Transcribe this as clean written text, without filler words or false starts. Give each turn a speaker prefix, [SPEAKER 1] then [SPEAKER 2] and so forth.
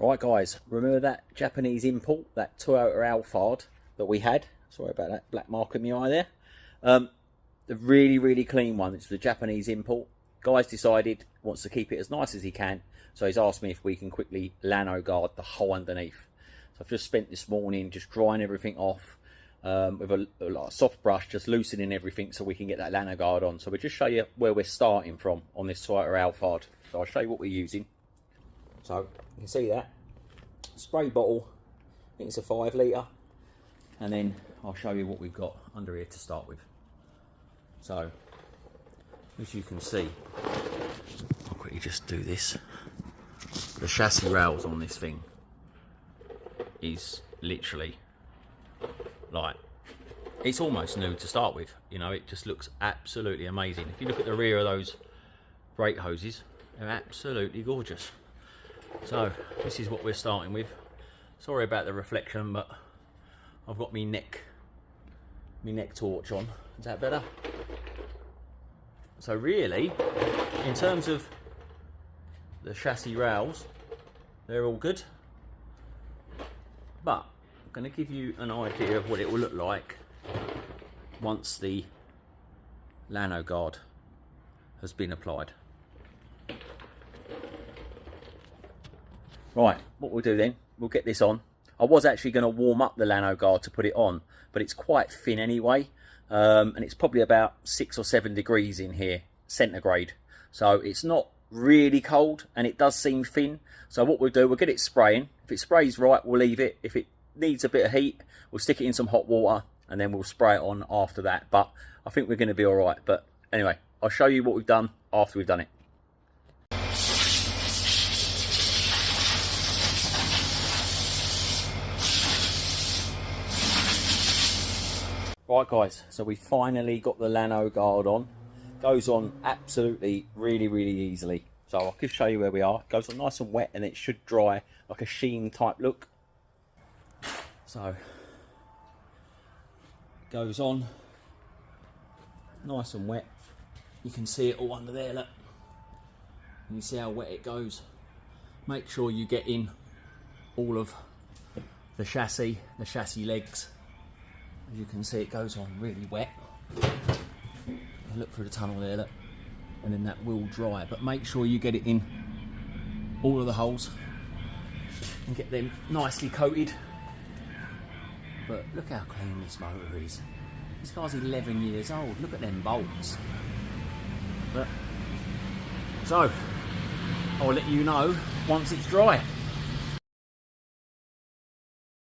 [SPEAKER 1] Right guys, remember that Japanese import, that Toyota Alphard that we had? Sorry about that black mark in my eye there. The really clean one. It's the Japanese import. Guy's decided wants to keep it as nice as he can, so he's asked me if we can quickly Lanoguard the whole underneath. So I've just spent this morning just drying everything off with a soft brush, just loosening everything so we can get that Lanoguard on. So we'll just show you where we're starting from on this Toyota Alphard. So I'll show you what we're using. So you can see that spray bottle, I think it's a 5 litre, and then I'll show you what we've got under here to start with. So as you can see, I'll quickly just do this. The chassis rails on this thing is literally like, it's almost new to start with. You know, it just looks absolutely amazing. If you look at the rear of those brake hoses, they're absolutely gorgeous. So this is what we're starting with. Sorry about the reflection, but I've got my neck torch on. Is that better? So really, in terms of the chassis rails, they're all good. But I'm going to give you an idea of what it will look like once the Lanoguard has been applied. Right, what we'll do then, we'll get this on. I was actually going to warm up the Lanoguard to put it on, but it's quite thin anyway, and it's probably about 6 or 7 degrees in here, centigrade. So it's not really cold, and it does seem thin. So what we'll do, we'll get it spraying. If it sprays right, we'll leave it. If it needs a bit of heat, we'll stick it in some hot water, and then we'll spray it on after that. But I think we're going to be all right. But anyway, I'll show you what we've done after we've done it. Right guys, so we finally got the Lanoguard on. Goes on absolutely really easily. So I'll just show you where we are. It goes on nice and wet, and it should dry like a sheen type look. So it goes on nice and wet. You can see it all under there, look. And you see how wet it goes. Make sure you get in all of the chassis legs. As you can see, it goes on really wet. Look through the tunnel there, look. And then that will dry. But make sure you get it in all of the holes and get them nicely coated. But look how clean this motor is. This car's 11 years old. Look at them bolts. But, so, I'll let you know once it's dry.